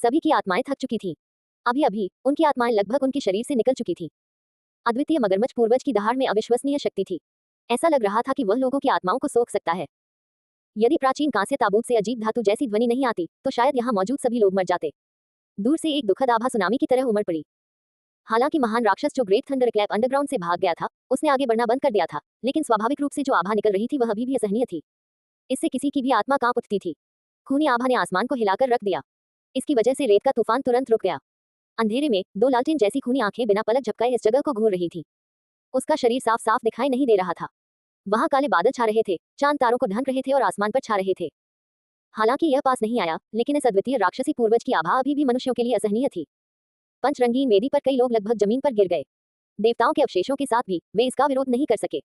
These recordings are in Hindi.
सभी की आत्माएं थक चुकी थीं। अभी अभी उनकी आत्माएं लगभग उनके शरीर से निकल चुकी थी। अद्वितीय मगरमच्छ पूर्वज की दहाड़ में अविश्वसनीय शक्ति थी। ऐसा लग रहा था कि वह लोगों की आत्माओं को सोख सकता है। यदि प्राचीन कांस्य ताबूत से अजीब धातु जैसी ध्वनि नहीं आती तो शायद यहाँ मौजूद सभी लोग मर जाते। दूर से एक दुखद आभा सुनामी की तरह उमड़ पड़ी। हालांकि महान राक्षस जो ग्रेट थंडरक्लैप अंडरग्राउंड से भाग गया था, उसने आगे बढ़ना बंद कर दिया था, लेकिन स्वाभाविक रूप से जो आभा निकल रही थी वह अभी भी असहनीय थी। इससे किसी की भी आत्मा कांप उठती थी। खूनी आभा ने आसमान को हिलाकर रख दिया। इसकी वजह से रेत का तूफान तुरंत रुक गया। अंधेरे में दो लालटेन जैसी खूनी आंखें बिना पलक झपकाए इस जगह को घूर रही थी। उसका शरीर साफ साफ दिखाई नहीं दे रहा था। वहां काले बादल छा रहे थे, चांद तारों को ढंक रहे थे और आसमान पर छा रहे थे। हालांकि यह पास नहीं आया, लेकिन इस अद्वितीय राक्षसी पूर्वज की आभा अभी भी मनुष्यों के लिए असहनीय थी। पंचरंगीन वेदी पर कई लोग लगभग जमीन पर गिर गए। देवताओं के अवशेषों के साथ भी वे इसका विरोध नहीं कर सके।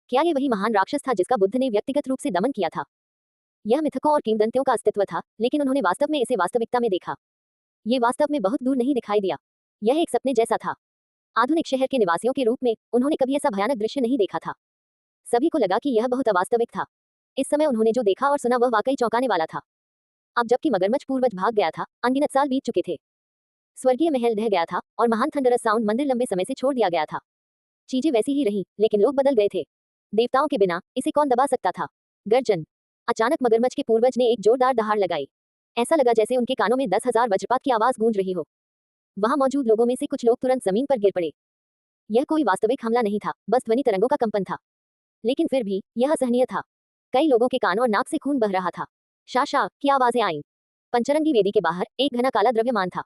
क्या ये वही महान राक्षस था जिसका बुद्ध ने व्यक्तिगत रूप से दमन किया था? यह मिथकों और किंवदंतियों का अस्तित्व था, लेकिन उन्होंने वास्तव में इसे वास्तविकता में देखा। ये वास्तव में बहुत दूर नहीं दिखाई दिया। यह एक सपने जैसा था। आधुनिक शहर के निवासियों के रूप में उन्होंने कभी ऐसा भयानक दृश्य नहीं देखा था। सभी को लगा कि यह बहुत अवास्तविक था। इस समय उन्होंने जो देखा और सुना वह वाकई चौंकाने वाला था। अब जबकि मगरमच्छ पूर्वज भाग गया था, अनगिनत साल बीत चुके थे। स्वर्गीय महल ढह गया था और महान थंडरस साउंड मंदिर लंबे समय से छोड़ दिया गया था। चीजें वैसी ही रहीं, लेकिन लोग बदल गए थे। देवताओं के बिना इसे कौन दबा सकता था? गर्जन। अचानक मगरमच्छ के पूर्वज ने एक जोरदार दहाड़ लगाई। ऐसा लगा जैसे उनके कानों में 10,000 वज्रपात की आवाज गूंज रही हो। वहां मौजूद लोगों में से कुछ लोग तुरंत जमीन पर गिर पड़े। यह कोई वास्तविक हमला नहीं था, बस ध्वनि तरंगों का कंपन था। लेकिन फिर भी यह असहनीय था। कई लोगों के कान और नाक से खून बह रहा था। शा शा की आवाजें आईं। पंचरंगी वेदी के बाहर एक घना काला द्रव्यमान था।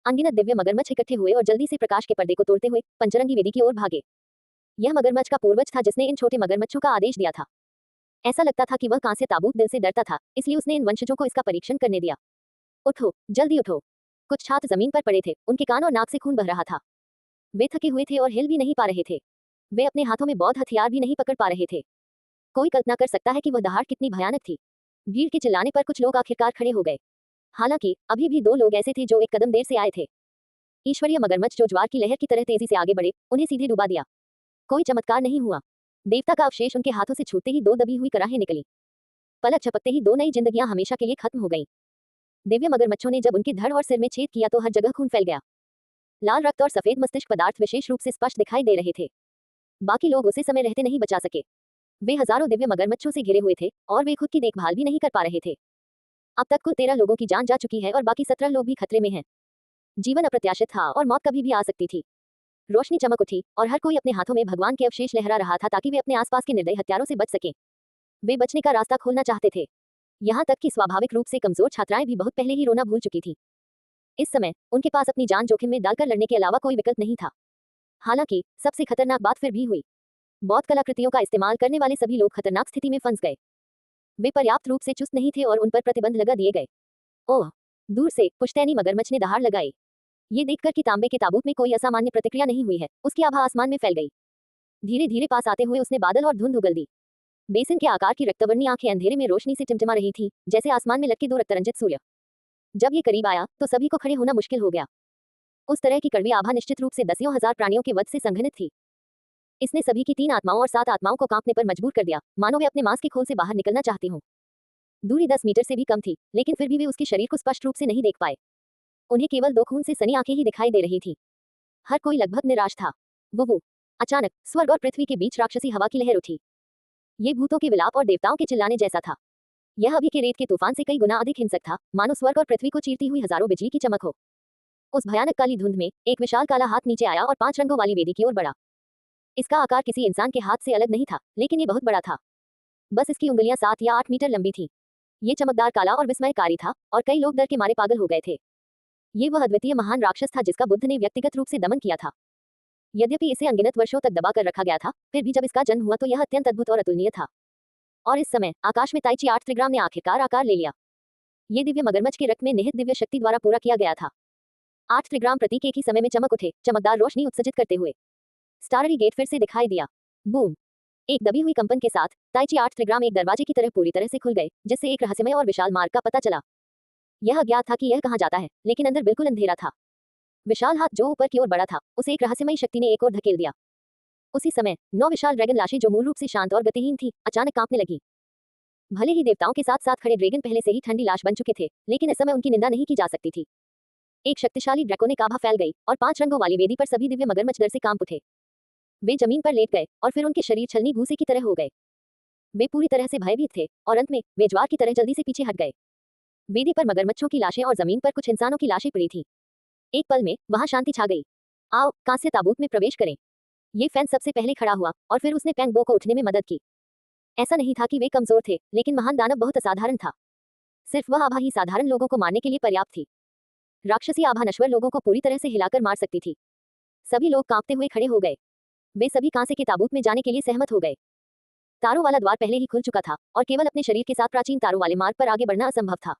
अनगिनत दिव्य मगरमच्छ इकट्ठे हुए और जल्दी से प्रकाश के पर्दे को तोड़ते हुए पंचरंगी वेदी की ओर भागे। यह मगरमच्छ का पूर्वज था जिसने इन छोटे मगरमच्छों का आदेश दिया था। ऐसा लगता था कि वह कांस्य ताबूत दिल से डरता था, इसलिए उसने इन वंशजों को इसका परीक्षण करने दिया। उठो, जल्दी उठो। कुछ छात्र जमीन पर पड़े थे, उनके कान और नाक से खून बह रहा था। वे थके हुए थे और हिल भी नहीं पा रहे थे। वे अपने हाथों में बौद्ध हथियार भी नहीं पकड़ पा रहे थे। कोई कल्पना कर सकता है कि वह दहाड़ कितनी भयानक थी। भीड़ के चिल्लाने पर कुछ लोग आखिरकार खड़े हो गए। हालांकि अभी भी दो लोग ऐसे थे जो एक कदम देर से आए थे। ईश्वरीय मगरमच्छ जो ज्वार की लहर की तरह तेजी से आगे बढ़े, उन्हें सीधे डुबा दिया। कोई चमत्कार नहीं हुआ। देवता का अवशेष उनके हाथों से छूटते ही दो दबी हुई कराहें निकली। पलक झपकते ही दो नई जिंदगियां हमेशा के लिए खत्म हो गईं। दिव्य मगरमच्छों ने जब उनके धड़ और सिर में छेद किया तो हर जगह खून फैल गया। लाल रक्त और सफेद मस्तिष्क पदार्थ विशेष रूप से स्पष्ट दिखाई दे रहे थे। बाकी लोग उसे समय रहते नहीं बचा सके। वे हजारों दिव्य मगरमच्छों से घिरे हुए थे और वे खुद की देखभाल भी नहीं कर पा रहे थे। अब तक कुल 13 लोगों की जान जा चुकी है और बाकी 17 लोग भी खतरे में हैं। जीवन अप्रत्याशित था और मौत कभी भी आ सकती थी। रोशनी चमक उठी और हर कोई अपने हाथों में भगवान के अवशेष लहरा रहा था ताकि वे अपने आसपास के निर्दयी हत्यारों से बच सकें। वे बचने का रास्ता खोलना चाहते थे। यहाँ तक कि स्वाभाविक रूप से कमजोर छात्राएं भी बहुत पहले ही रोना भूल चुकी थी। इस समय उनके पास अपनी जान जोखिम में डालकर लड़ने के अलावा कोई विकल्प नहीं था। हालांकि सबसे खतरनाक बात फिर भी हुई। बौद्ध कलाकृतियों का इस्तेमाल करने वाले सभी लोग खतरनाक स्थिति में फंस गए। वे पर्याप्त रूप से चुस्त नहीं थे और उन पर प्रतिबंध लगा दिए गए। ओह! दूर से पुश्तैनी मगरमच्छ ने दहाड़ लगाई। ये देखकर कि तांबे के ताबूत में कोई असामान्य प्रतिक्रिया नहीं हुई है, उसकी आभा आसमान में फैल गई। धीरे धीरे पास आते हुए उसने बादल और धुंध उगल दी। बेसिन के आकार की रक्तवर्णी आंखें अंधेरे में रोशनी से टिमटिमा रही थी, जैसे आसमान में लटके दो रक्तरंजित सूर्य। जब ये करीब आया तो सभी को खड़े होना मुश्किल हो गया। उस तरह की कड़वी आभा निश्चित रूप से दसियों हजार प्राणियों के वध से संघनित थी। इसने सभी की 3 आत्माओं और 7 आत्माओं को कांपने पर मजबूर कर दिया, मानो वे अपने मांस के खोल से बाहर निकलना चाहती हों। दूरी 10 मीटर से भी कम थी, लेकिन फिर भी वे उसके शरीर को स्पष्ट रूप से नहीं देख पाए। उन्हें केवल 2 खून से सनी आंखें ही दिखाई दे रही थी। हर कोई लगभग निराश था। वो अचानक स्वर्ग और पृथ्वी के बीच राक्षसी हवा की लहर उठी। ये भूतों के विलाप और देवताओं के चिल्लाने जैसा था। यह अभी के रेत के तूफान से कई गुना अधिक हिंसक था, मानो स्वर्ग और पृथ्वी को चीरती हुई हजारों बिजली की चमक हो। उस भयानक काली धुंध में एक विशाल काला हाथ नीचे आया और 5 रंगों वाली वेदी की ओर बढ़ा। इसका आकार किसी इंसान के हाथ से अलग नहीं था, लेकिन ये बहुत बड़ा था। बस इसकी उंगलियां 7 या 8 मीटर लंबी थीं। ये चमकदार काला और विस्मयकारी था और कई लोग डर के मारे पागल हो गए थे। ये वह अद्वितीय महान राक्षस था जिसका बुद्ध ने व्यक्तिगत रूप से दमन किया था। यद्यपि इसे अनगिनत वर्षों तक दबा कर रखा गया था, फिर भी जब इसका जन्म हुआ तो यह अत्यंत अद्भुत और अतुलनीय था। और इस समय आकाश में ताइची 8 त्रिग्राम ने आखिरकार आकार ले लिया। ये दिव्य मगरमच्छ के रक्त में निहित दिव्य शक्ति द्वारा पूरा किया गया था। 8 त्रिग्राम प्रतीक एक ही समय में चमक उठे, चमकदार रोशनी उत्सर्जित करते हुए। स्टाररी गेट फिर से दिखाई दिया। बूम! एक दबी हुई कंपन के साथ ताइची 8 त्रिग्राम एक दरवाजे की तरह पूरी तरह से खुल गए, जिससे एक रहस्यमय और विशाल मार्ग का पता चला। यह अज्ञात था कि यह कहां जाता है, लेकिन अंदर बिल्कुल अंधेरा था। विशाल हाथ जो ऊपर की ओर बढ़ा था, उसे एक रहस्यमयी शक्ति ने एक ओर धकेल दिया। उसी समय 9 विशाल ड्रैगन लाशें जो मूल रूप से शांत और गतिहीन थी, अचानक कांपने लगी। भले ही देवताओं के साथ साथ खड़े ड्रैगन पहले से ही ठंडी लाश बन चुके थे, लेकिन इस समय उनकी निंदा नहीं की जा सकती थी। एक शक्तिशाली ड्रैकोनिक आभा फैल गई और 5 रंगों वाली वेदी पर सभी दिव्य मगरमच्छ डर से कांप उठे। वे जमीन पर लेट गए और फिर उनके शरीर छलनी भूसे की तरह हो गए। वे पूरी तरह से भयभीत थे और अंत में वे ज्वार की तरह जल्दी से पीछे हट गए। वेदी पर मगरमच्छों की लाशें और जमीन पर कुछ इंसानों की लाशें पड़ी थी। एक पल में वहां शांति छा गई। आओ कांस्य ताबूत में प्रवेश करें। ये फैन सबसे पहले खड़ा हुआ और फिर उसने पैंग बो को उठने में मदद की। ऐसा नहीं था कि वे कमजोर थे, लेकिन महान दानव बहुत असाधारण था। सिर्फ वह आभा ही साधारण लोगों को मारने के लिए पर्याप्त थी। राक्षसी आभा नश्वर लोगों को पूरी तरह से हिलाकर मार सकती थी। सभी लोग कांपते हुए खड़े हो गए। वे सभी कांसे के ताबूत में जाने के लिए सहमत हो गए। तारों वाला द्वार पहले ही खुल चुका था और केवल अपने शरीर के साथ प्राचीन तारों वाले मार्ग पर आगे बढ़ना असंभव था।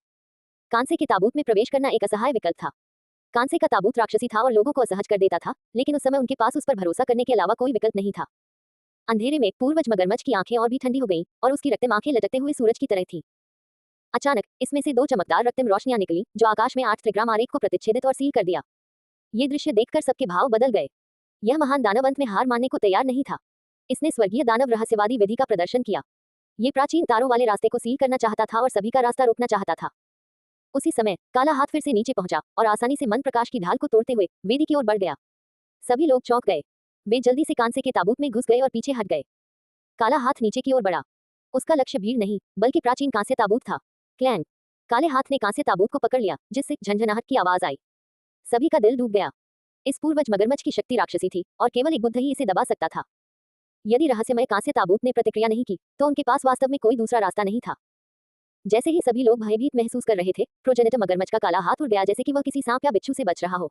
कांसे के ताबूत में प्रवेश करना एक असहाय विकल्प था। कांसे का ताबूत राक्षसी था और लोगों को असहज कर देता था, लेकिन उस समय उनके पास उस पर भरोसा करने के अलावा कोई विकल्प नहीं था। अंधेरे में पूर्वज मगरमच्छ की आंखें और भी ठंडी हो गईं और उसकी रक्तम आंखें लटकते हुए सूरज की तरह थी। अचानक इसमें से 2 चमकदार रक्तम रोशनियां निकली जो आकाश में 8 त्रिग्राम आरेख को प्रतिच्छेदित और सील कर दिया। ये दृश्य देखकर सबके भाव बदल गए। यह महान दानव अंत में हार मानने को तैयार नहीं था। इसने स्वर्गीय दानव रहस्यवादी विधि का प्रदर्शन किया। ये प्राचीन तारों वाले रास्ते को सील करना चाहता था और सभी का रास्ता रोकना चाहता था। उसी समय काला हाथ फिर से नीचे पहुंचा और आसानी से मन प्रकाश की ढाल को तोड़ते हुए वेदी की ओर बढ़ गया। सभी लोग चौंक गए। वे जल्दी से कांसे के ताबूत में घुस गए और पीछे हट गए। काला हाथ नीचे की ओर बढ़ा। उसका लक्ष्य भीड़ नहीं बल्कि प्राचीन कांस्य ताबूत था। क्लैंग। काले हाथ ने कांस्य ताबूत को पकड़ लिया, जिससे झंझनाहट की आवाज आई। सभी का दिल डूब गया। इस पूर्वज मगरमच्छ की शक्ति राक्षसी थी और केवल एक बुद्ध ही इसे दबा सकता था। यदि रहस्यमय कांस्य ताबूत ने प्रतिक्रिया नहीं की तो उनके पास वास्तव में कोई दूसरा रास्ता नहीं था। जैसे ही सभी लोग भयभीत महसूस कर रहे थे, प्रोजेनेटर मगरमच्छ का काला हाथ उड़ गया जैसे कि वह किसी सांप या बिच्छू से बच रहा हो।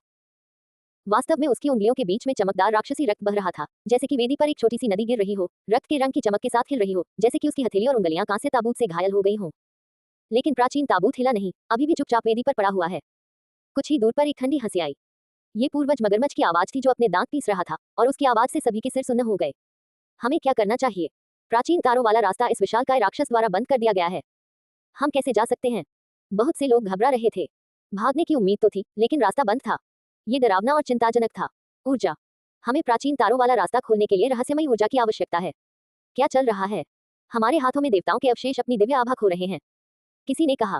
वास्तव में उसकी उंगलियों के बीच में चमकदार राक्षसी रक्त बह रहा था, जैसे कि वेदी पर एक छोटी सी नदी गिर रही हो, रक्त के रंग की चमक के साथ खिल रही हो, जैसे कि उसकी हथेली और उंगलियां कांस्य ताबूत से घायल हो गई हों। लेकिन प्राचीन ताबूत हिला नहीं, अभी भी चुपचाप वेदी पर पड़ा हुआ है। कुछ ही दूर पर एक ठंडी हंसी आई। ये पूर्वज मगरमच्छ की आवाज थी जो अपने दांत पीस रहा था, और उसकी आवाज से सभी के सिर सुन्न हो गए। हमें क्या करना चाहिए? प्राचीन तारों वाला रास्ता इस विशालकाय राक्षस द्वारा बंद कर दिया गया है। हम कैसे जा सकते हैं? बहुत से लोग घबरा रहे थे। भागने की उम्मीद तो थी, लेकिन रास्ता बंद था। ये डरावना और चिंताजनक था। ऊर्जा। हमें प्राचीन तारों वाला रास्ता खोलने के लिए रहस्यमयी ऊर्जा की आवश्यकता है। क्या चल रहा है? हमारे हाथों में देवताओं के अवशेष अपनी दिव्य आभा खो रहे हैं। किसी ने कहा।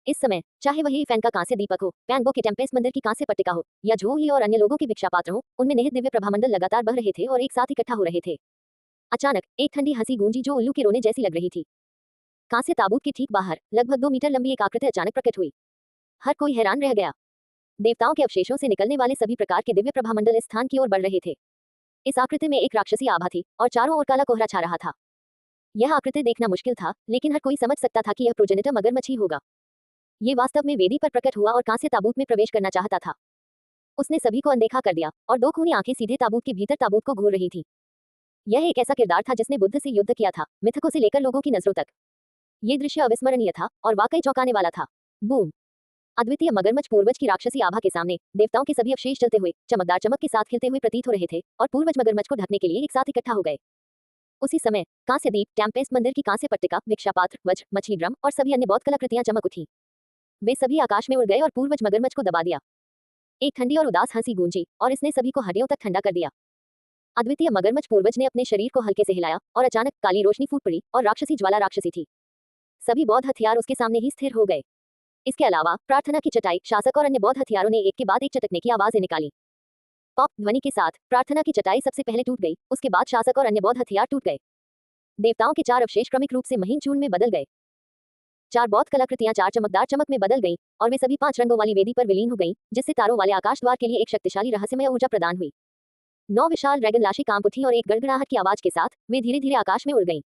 इस समय चाहे वही फैन का कांस्य दीपक हो, पैंगो के टेम्पेस्ट मंदिर की कांस्य पट्टिका हो, या जो ही और अन्य लोगों के भिक्षा पात्र हो, उनमें निहित दिव्य प्रभामंडल लगातार बह रहे थे और एक साथ इकट्ठा हो रहे थे। अचानक एक ठंडी हंसी गूंजी जो उल्लू के रोने जैसी लग रही थी। कांस्य ताबूत के ठीक बाहर लगभग 2 मीटर लंबी एक आकृति अचानक प्रकट हुई। हर कोई हैरान रह गया। देवताओं के अवशेषों से निकलने वाले सभी प्रकार के दिव्य प्रभामंडल इस स्थान की ओर बढ़ रहे थे। इस आकृति में एक राक्षसी आभा थी और चारों ओर काला कोहरा छा रहा था। यह आकृति देखना मुश्किल था, लेकिन हर कोई समझ सकता था कि यह प्रोजेनेटर मगरमच्छ ही होगा। ये वास्तव में वेदी पर प्रकट हुआ और कांस्य ताबूत में प्रवेश करना चाहता था। उसने सभी को अनदेखा कर दिया और 2 खूनी आंखें सीधे ताबूत के भीतर ताबूत को घूर रही थी। यह एक ऐसा किरदार था जिसने बुद्ध से युद्ध किया था, मिथकों से लेकर लोगों की नजरों तक। ये दृश्य अविस्मरणीय था और वाकई चौंकाने वाला था। बूम। अद्वितीय मगरमच्छ पूर्वज की राक्षसी आभा के सामने देवताओं के सभी अवशेष जलते हुए चमकदार चमक के साथ खिलते हुए प्रतीत हो रहे थे और पूर्वज मगरमच्छ को ढकने के लिए एक साथ इकट्ठा हो गए। उसी समय कांस्य दीप, टेम्पेस्ट मंदिर की कांस्य पट्टिका, भिक्षा पात्र, वज्र, मछली ड्रम और सभी अन्य बौद्ध कलाकृतियां चमक उठी। वे सभी आकाश में उड़ गए और पूर्वज मगरमच्छ को दबा दिया। एक ठंडी और उदास हंसी गूंजी और इसने सभी को हड्डियों तक ठंडा कर दिया। अद्वितीय मगरमच्छ पूर्वज ने अपने शरीर को हल्के से हिलाया और अचानक काली रोशनी फूट पड़ी और राक्षसी ज्वाला राक्षसी थी। सभी बौद्ध हथियार उसके सामने ही स्थिर हो गए। इसके अलावा प्रार्थना की चटाई, शासक और अन्य बौद्ध हथियारों ने एक के बाद एक चटकने की आवाजें निकाली। पॉप ध्वनि के साथ प्रार्थना की चटाई सबसे पहले टूट गई, उसके बाद शासक और अन्य बौद्ध हथियार टूट गए। देवताओं के 4 अवशेष क्रमिक रूप से महीन चूर्ण में बदल गए। 4 बौद्ध कलाकृतियां 4 चमकदार चमक में बदल गईं और वे सभी 5 रंगों वाली वेदी पर विलीन हो गईं, जिससे तारों वाले आकाश द्वार के लिए एक शक्तिशाली रहस्यमय ऊर्जा प्रदान हुई। 9 विशाल ड्रैगन लाशें कांप उठी और एक गड़गड़ाहट की आवाज के साथ वे धीरे धीरे आकाश में उड़ गईं।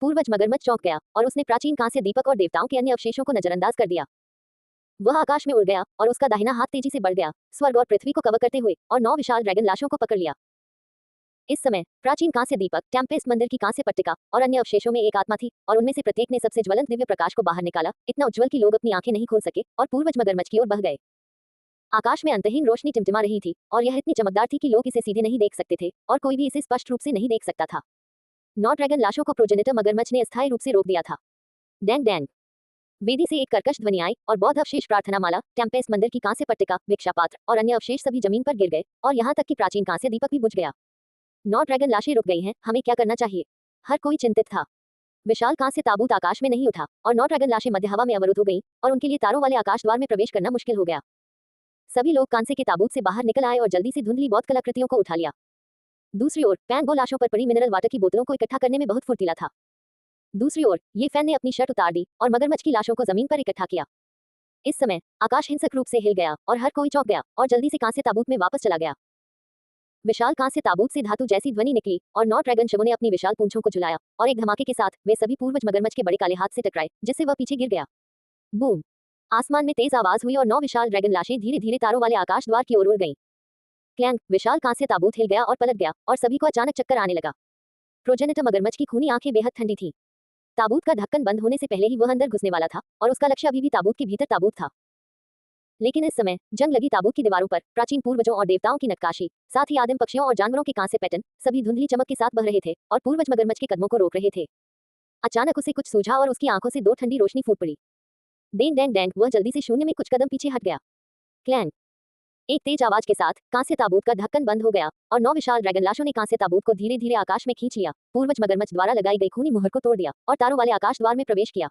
पूर्वज मगरमच्छ चौंक गया और उसने प्राचीन कांस्य दीपक और देवताओं के अन्य अवशेषों को नजरअंदाज कर दिया। वह आकाश में उड़ गया और उसका दाहिना हाथ तेजी से बढ़ गया, स्वर्ग और पृथ्वी को कवर करते हुए, और 9 विशाल ड्रैगन लाशों को पकड़ लिया। इस समय प्राचीन कांस्य दीपक, टेम्पेस्ट मंदिर की कांस्य पट्टिका और अन्य अवशेषों में एक आत्मा थी और उनमें से प्रत्येक ने सबसे ज्वलंत दिव्य प्रकाश को बाहर निकाला, इतना उज्जवल कि लोग अपनी आंखें नहीं खोल सके और पूर्वज मगरमच्छ की ओर बह गए। आकाश में अंतहीन रोशनी टिमटिमा रही थी और यह इतनी चमकदार थी कि लोग इसे सीधे नहीं देख सकते थे और कोई भी इसे स्पष्ट रूप से नहीं देख सकता था। 9 ड्रैगन लाशों को प्रोजेनेटर मगरमच्छ ने अस्थायी रूप से रोक दिया था। Dang dang. वेदी से एक कर्कश ध्वनि आई और बौद्ध अवशेष, प्रार्थना माला, टेम्पेस्ट मंदिर की कांस्य पट्टिका, भिक्षा पात्र और अन्य अवशेष सभी जमीन पर गिर गए और यहाँ तक कि प्राचीन कांस्य दीपक भी बुझ गया। 9 ड्रैगन लाशें रुक गई हैं, हमें क्या करना चाहिए? हर कोई चिंतित था। विशाल कांस्य ताबूत आकाश में नहीं उठा और 9 ड्रैगन लाशें मध्य हवा में अवरुद्ध हो गईं और उनके लिए तारों वाले आकाश द्वार में प्रवेश करना मुश्किल हो गया। सभी लोग कांसे के ताबूत से बाहर निकल आए और जल्दी से धुंधली बौद्ध कलाकृतियों को उठा लिया। दूसरी ओर पैंगो लाशों पर पड़ी मिनरल वाटर की बोतलों को इकट्ठा करने में बहुत फुर्तीला था। दूसरी ओर ये फैन ने अपनी शर्ट उतार दी और मगरमच्छ की लाशों को जमीन पर इकट्ठा किया। इस समय आकाश हिंसक रूप से हिल गया और हर कोई चौंक गया और जल्दी से कांस्य ताबूत में वापस चला गया। विशाल कांस्य ताबूत से धातु जैसी ध्वनि निकली और 9 ड्रैगन शवों ने अपनी विशाल पूंछों को झुलाया और एक धमाके के साथ वे सभी पूर्वज मगरमच्छ के बड़े काले हाथ से टकराए, जिससे वह पीछे गिर गया। बूम! आसमान में तेज आवाज हुई और 9 विशाल ड्रैगन लाशें धीरे धीरे तारों वाले आकाश द्वार की ओर उड़ गईं। क्लैंक! विशाल कांस्य ताबूत हिल गया और पलट गया और सभी को अचानक चक्कर आने लगा। प्रोजेनिटर मगरमच्छ की खूनी आंखें बेहद ठंडी थीं। ताबूत का ढक्कन बंद होने से पहले ही वह अंदर घुसने वाला था और उसका लक्ष्य अभी भी ताबूत के भीतर ताबूत था। लेकिन इस समय जंग लगी ताबूत की दीवारों पर प्राचीन पूर्वजों और देवताओं की नक्काशी, साथ ही आदिम पक्षियों और जानवरों के कांस्य पैटर्न सभी धुंधली चमक के साथ बह रहे थे और पूर्वज मगरमच्छ के कदमों को रोक रहे थे। अचानक उसे कुछ सूझा और उसकी आंखों से 2 ठंडी रोशनी फूट पड़ी। डेंग डेंग डेंग! वह जल्दी से शून्य में कुछ कदम पीछे हट गया। क्लैंक! एक तेज आवाज के साथ कांस्य ताबूत का ढक्कन बंद हो गया और 9 विशाल ड्रैगन लाशों ने कांस्य ताबूत को धीरे धीरे आकाश में खींच लिया, पूर्वज मगरमच्छ द्वारा लगाई गई खूनी मुहर को तोड़ दिया और तारों वाले आकाश द्वार में प्रवेश किया।